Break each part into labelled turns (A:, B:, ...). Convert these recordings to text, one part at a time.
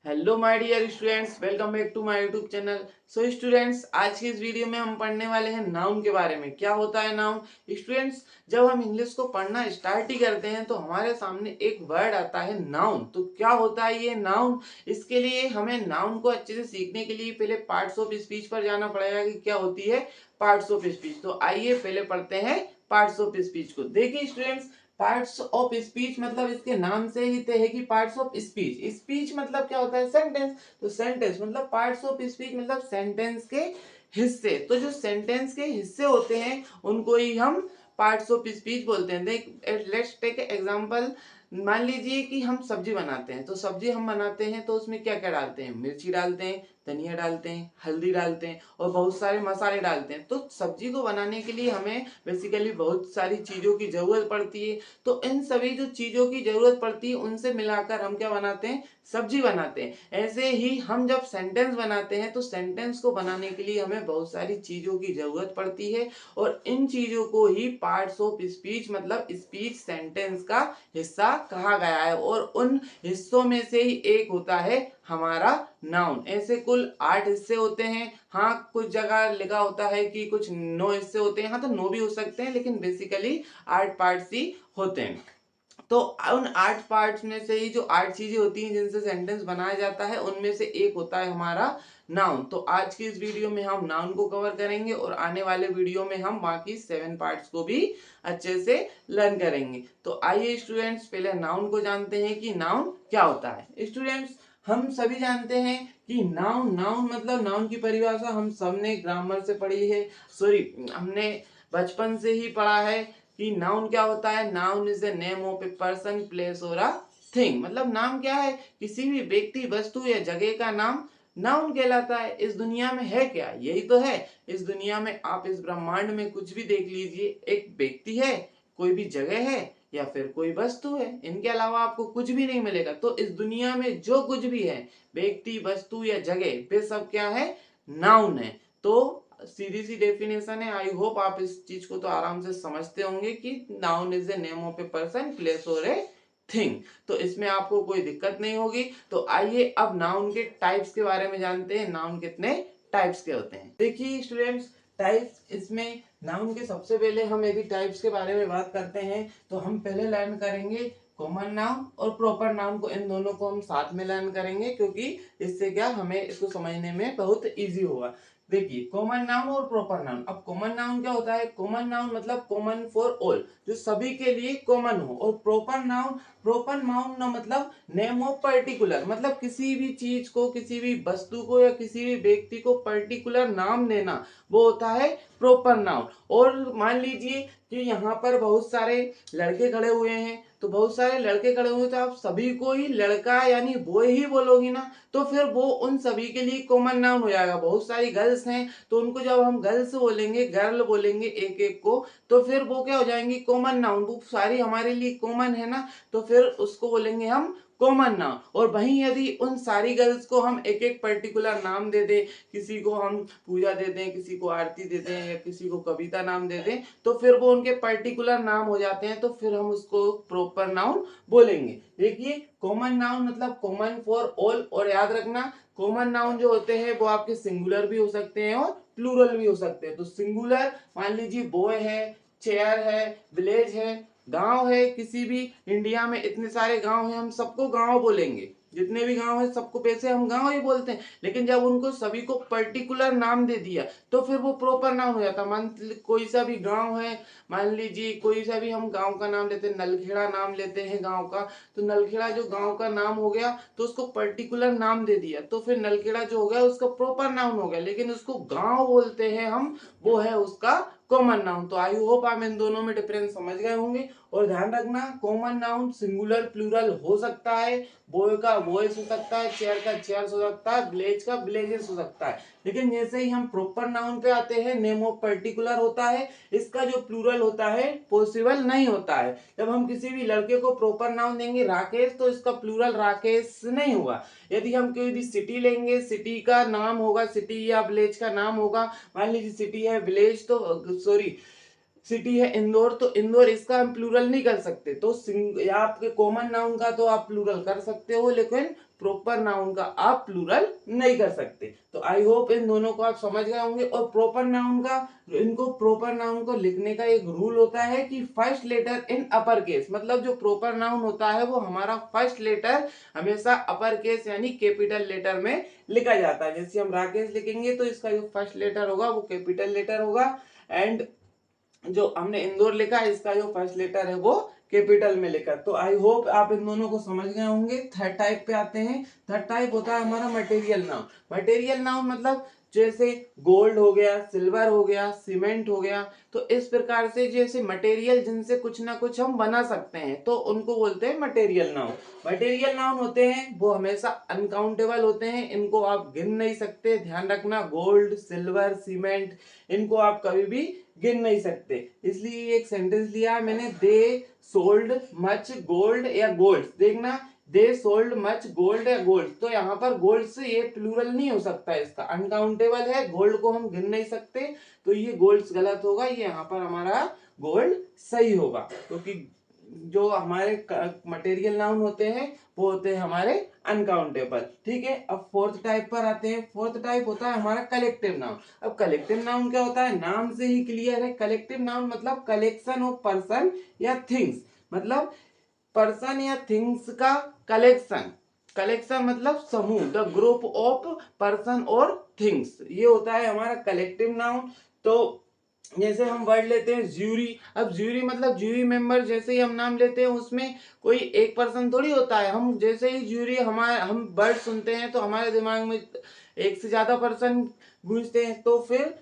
A: Hello my dear students, welcome back to my YouTube channel. So students, आज की इस video में हम पढ़ने वाले हैं नाउन के बारे में। क्या होता है नाउन? स्टूडेंट्स, जब हम इंग्लिश को पढ़ना स्टार्ट ही करते हैं तो हमारे सामने एक वर्ड आता है नाउन। तो क्या होता है ये नाउन? इसके लिए हमें नाउन को अच्छे से सीखने के लिए पहले पार्ट्स ऑफ स्पीच पर जाना पड़ेगा कि क्या होती है पार्ट्स ऑफ स्पीच। तो आइए पहले पढ़ते हैं पार्ट्स ऑफ स्पीच को। देखिए स्टूडेंट्स, पार्ट्स ऑफ स्पीच मतलब इसके नाम से ही तय है कि पार्ट्स ऑफ स्पीच। स्पीच मतलब क्या होता है? सेंटेंस। तो सेंटेंस मतलब पार्ट्स ऑफ स्पीच मतलब सेंटेंस के हिस्से। तो जो सेंटेंस के हिस्से होते हैं उनको ही हम पार्ट्स ऑफ स्पीच बोलते हैं। देख, लेट्स टेक एग्जांपल। मान लीजिए कि हम सब्जी बनाते हैं, तो सब्जी हम बनाते हैं तो उसमें क्या क्या डालते हैं? मिर्ची डालते हैं, धनिया डालते हैं, हल्दी डालते हैं और बहुत सारे मसाले डालते हैं। तो सब्जी को बनाने के लिए हमें बेसिकली बहुत सारी चीजों की जरूरत पड़ती है। तो इन सभी जो चीजों की जरूरत पड़ती है उनसे मिलाकर हम क्या बनाते हैं? सब्जी बनाते हैं। ऐसे ही हम जब सेंटेंस बनाते हैं तो सेंटेंस को बनाने के लिए हमें बहुत सारी चीजों की जरूरत पड़ती है और इन चीजों को ही पार्ट्स ऑफ स्पीच मतलब स्पीच सेंटेंस का हिस्सा कहा गया है। और उन हिस्सों में से ही एक होता है हमारा नाउन। ऐसे कुल 8 हिस्से होते हैं। हाँ, कुछ जगह लिखा होता है कि कुछ 9 हिस्से होते हैं। हाँ, तो 9 भी हो सकते हैं, लेकिन बेसिकली 8 पार्ट्स ही होते हैं। तो उन 8 पार्ट्स में से ही जो 8 चीजें होती हैं जिनसे सेंटेंस बनाया जाता है उनमें से एक होता है हमारा नाउन। तो आज की इस वीडियो में हम नाउन को कवर करेंगे और आने वाले वीडियो में हम बाकी 7 पार्ट्स को भी अच्छे से लर्न करेंगे। तो आइए स्टूडेंट्स, पहले नाउन को जानते हैं कि नाउन क्या होता है। स्टूडेंट्स, हम सभी जानते हैं कि नाउन नाउन मतलब नाउन की परिभाषा हम सबने ग्रामर से पढ़ी है। सॉरी, हमने बचपन से ही पढ़ा है कि नाउन क्या होता है। Noun is the name of a person, place और अ थिंग। मतलब नाम क्या है? किसी भी व्यक्ति, वस्तु या जगह का नाम नाउन कहलाता है। इस दुनिया में है क्या? यही तो है। इस दुनिया में, आप इस ब्रह्मांड में कुछ भी देख लीजिए, एक व्यक्ति है, कोई भी जगह है या फिर कोई वस्तु है, इनके अलावा आपको कुछ भी नहीं मिलेगा। तो इस दुनिया में जो कुछ भी है, व्यक्ति, वस्तु या जगह, वे सब क्या है? नाउन है। तो सीधी सी डेफिनेशन है। आई होप आप इस चीज को तो आराम से समझते होंगे कि noun is the name of a person, place और ए थिंग। तो इसमें आपको कोई दिक्कत नहीं होगी। तो आइए अब नाउन के टाइप्स के बारे में जानते हैं। नाउन कितने टाइप्स के होते हैं? देखिए स्टूडेंट्स, टाइप्स, इसमें नाउन के सबसे पहले हम यदि टाइप्स के बारे में बात करते हैं तो हम पहले लर्न करेंगे कॉमन नाउन और प्रॉपर नाउन को। इन दोनों को हम साथ में लर्न करेंगे क्योंकि इससे क्या, हमें इसको समझने में बहुत इजी होगा। देखिए, कॉमन नाउन और प्रॉपर नाउन। अब कॉमन नाउन क्या होता है? कॉमन नाउन मतलब कॉमन फॉर ऑल, जो सभी के लिए कॉमन हो। और प्रॉपर नाउन ना मतलब नेम ऑफ पर्टिकुलर, मतलब किसी भी चीज को, किसी भी वस्तु को या किसी भी व्यक्ति को पर्टिकुलर नाम देना, वो होता है प्रॉपर नाउन। और मान लीजिए कि यहाँ पर बहुत सारे लड़के खड़े हुए हैं, तो बहुत सारे लड़के खड़े हुए, तो आप सभी को ही लड़का यानी बॉय ही बोलोगी ना, तो फिर वो उन सभी के लिए कॉमन नाउन हो जाएगा। बहुत सारी गर्ल्स हैं तो उनको जब हम गर्ल्स बोलेंगे, गर्ल बोलेंगे एक एक को, तो फिर वो क्या हो जाएंगी? Common noun. वो सारी हमारे लिए कॉमन है ना, तो फिर उसको बोलेंगे हम कॉमन नाउन। और वहीं यदि उन सारी गर्ल्स को हम एक एक पर्टिकुलर नाम दे दें, किसी को हम पूजा दे दें, किसी को आरती दे दें या किसी को कविता नाम दे दें, तो फिर वो उनके पर्टिकुलर नाम हो जाते हैं, तो फिर हम उसको प्रॉपर नाउन बोलेंगे। देखिए, कॉमन नाउन मतलब कॉमन फॉर ऑल। और याद रखना, कॉमन नाउन जो होते हैं वो आपके सिंगुलर भी हो सकते हैं और प्लूरल भी हो सकते हैं। तो सिंगुलर मान लीजिए बॉय है, चेयर है, विलेज है, गांव है। किसी भी इंडिया में इतने सारे गांव हैं, हम सबको गांव बोलेंगे। जितने भी गांव है सबको वैसे हम गांव ही बोलते हैं। लेकिन जब उनको सभी को पर्टिकुलर नाम दे दिया तो फिर वो प्रॉपर नाउन हो जाता। मान कोई सा भी गांव है, मान लीजिए कोई सा भी हम गांव का नाम लेते हैं, नलखेड़ा नाम लेते हैं गांव का, तो नलखेड़ा जो गांव का नाम हो गया, तो उसको पर्टिकुलर नाम दे दिया, तो फिर नलखेड़ा जो हो गया उसका प्रॉपर नाउन हो गया। लेकिन उसको गांव बोलते हैं हम, वो है उसका कॉमन नाउन। तो आई होप आप इन दोनों में डिफरेंस समझ गए होंगे। और ध्यान रखना, कॉमन नाउन सिंगुलर प्लूरल हो सकता है। बॉय का बॉयज हो सकता है, चेयर का चेयर्स हो सकता है, विलेज का विलेजेस हो सकता है। लेकिन जैसे ही हम प्रॉपर नाउन पे आते हैं, नेम ऑफ पर्टिकुलर होता है, इसका जो प्लूरल होता है पॉसिबल नहीं होता है। जब हम किसी भी लड़के को प्रॉपर नाउन देंगे राकेश, तो इसका प्लूरल राकेश नहीं होगा। यदि हम कोई भी सिटी लेंगे, सिटी का नाम होगा, सिटी या विलेज का नाम होगा, मान लीजिए सिटी है विलेज, तो सॉरी सिटी है इंदौर, तो इंदौर इसका हम प्लूरल नहीं कर सकते। तो या आपके कॉमन नाउन का तो आप प्लूरल कर सकते हो, लेकिन प्रॉपर नाउन का आप प्लूरल नहीं कर सकते। तो आई होप इन दोनों को आप समझ गए होंगे। और प्रॉपर नाउन का, इनको प्रॉपर नाउन को लिखने का एक रूल होता है कि फर्स्ट लेटर इन अपर केस, मतलब जो प्रॉपर नाउन होता है वो हमारा फर्स्ट लेटर हमेशा अपर केस यानी कैपिटल लेटर में लिखा जाता है। जैसे हम राकेश लिखेंगे तो इसका जो फर्स्ट लेटर होगा वो कैपिटल लेटर होगा, एंड जो हमने इंदौर लिखा इसका जो फर्स्ट लेटर है वो कैपिटल में लिखा। तो आई होप आप इन दोनों को समझ गए होंगे। थर्ड टाइप पे आते हैं। थर्ड टाइप होता है हमारा मटेरियल नाउन। मटेरियल नाउन मतलब जैसे गोल्ड हो गया, सिल्वर हो गया, सीमेंट हो गया, तो इस प्रकार से जैसे मटेरियल जिनसे कुछ ना कुछ हम बना सकते हैं तो उनको बोलते हैं मटेरियल नाउन। मटेरियल नाउन होते हैं वो हमेशा अनकाउंटेबल होते हैं, इनको आप गिन नहीं सकते। ध्यान रखना, गोल्ड, सिल्वर, सीमेंट, इनको आप कभी भी गिन नहीं सकते। इसलिए एक सेंटेंस लिया है मैंने, दे सोल्ड मच गोल्ड या गोल्ड। देखना, दे सोल्ड मच गोल्ड या गोल्ड, तो यहाँ पर गोल्ड से ये प्लूरल नहीं हो सकता, इसका अनकाउंटेबल है, गोल्ड को हम गिन नहीं सकते, तो ये गोल्ड गलत होगा, ये यहाँ पर हमारा गोल्ड सही होगा। क्योंकि जो हमारे मटेरियल नाउन होते हैं वो होते हैं हमारे अनकाउंटेबल। ठीक है, अब फोर्थ टाइप पर आते हैं। फोर्थ टाइप होता है हमारा कलेक्टिव नाउन। अब कलेक्टिव नाउन क्या होता है, नाम से ही क्लियर है। कलेक्टिव नाउन मतलब कलेक्शन ऑफ पर्सन या थिंग्स, मतलब पर्सन या थिंग्स का कलेक्शन। कलेक्शन मतलब समूह, द ग्रुप ऑफ पर्सन और थिंग्स, ये होता है हमारा कलेक्टिव नाउन। तो जैसे हम वर्ड लेते हैं ज्यूरी। अब ज्यूरी मतलब ज्यूरी मेंबर, जैसे ही हम नाम लेते हैं उसमें कोई एक पर्सन थोड़ी होता है। हम जैसे ही ज्यूरी, हमारे हम वर्ड सुनते हैं तो हमारे दिमाग में एक से ज्यादा पर्सन गूंजते हैं, तो फिर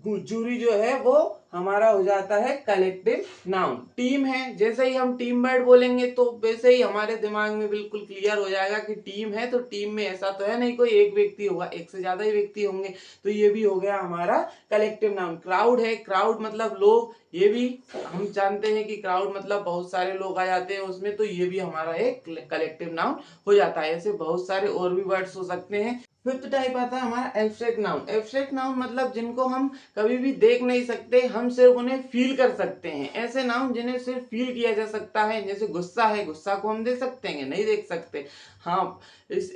A: जूरी जो है वो हमारा हो जाता है कलेक्टिव नाउन। टीम है, जैसे ही हम टीम वर्ड बोलेंगे तो वैसे ही हमारे दिमाग में बिल्कुल क्लियर हो जाएगा कि टीम है, तो टीम में ऐसा तो है नहीं कोई एक व्यक्ति होगा, एक से ज्यादा ही व्यक्ति होंगे, तो ये भी हो गया हमारा कलेक्टिव नाउन। क्राउड है, क्राउड मतलब लोग, ये भी हम जानते हैं कि क्राउड मतलब बहुत सारे लोग आ जाते हैं उसमें, तो ये भी हमारा एक कलेक्टिव नाउन हो जाता है। ऐसे बहुत सारे और भी वर्ड्स हो सकते हैं। फिफ्थ टाइप आता है हमारा एब्स्ट्रैक्ट नाउन। एब्स्ट्रैक्ट नाउन मतलब जिनको हम कभी भी देख नहीं सकते, हम सिर्फ उन्हें फील कर सकते हैं। ऐसे नाउन जिन्हें सिर्फ फील किया जा सकता है, जैसे गुस्सा है, गुस्सा को हम देख सकते हैं, नहीं देख सकते, हाँ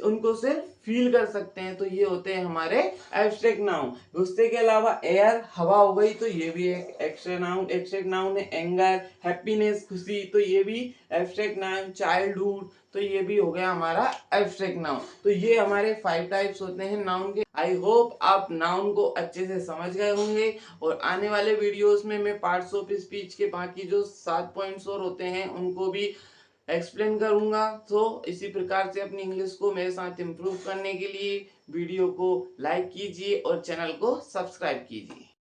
A: उनको सिर्फ फील कर सकते हैं, तो ये होते हैं हमारे एब्स्ट्रैक्ट नाउन। गुस्से के अलावा एयर, हवा हो गई, तो ये भी एक एब्स्ट्रैक्ट नाउन है। एंगर, हैप्पीनेस, खुशी, तो ये भी एब्स्ट्रैक्ट नाउन। चाइल्डहुड, तो ये भी हो गया हमारा एब्स्ट्रैक्ट नाउन। तो ये हमारे 5 टाइप्स होते हैं नाउन के। आई होप आप नाउन को अच्छे से समझ गए होंगे, और आने वाले वीडियोस में मैं पार्ट्स ऑफ स्पीच के बाकी जो 7 पॉइंट्स और होते हैं उनको भी एक्सप्लेन करूंगा। तो इसी प्रकार से अपनी इंग्लिश को मेरे साथ इम्प्रूव करने के लिए वीडियो को लाइक कीजिए और चैनल को सब्सक्राइब कीजिए।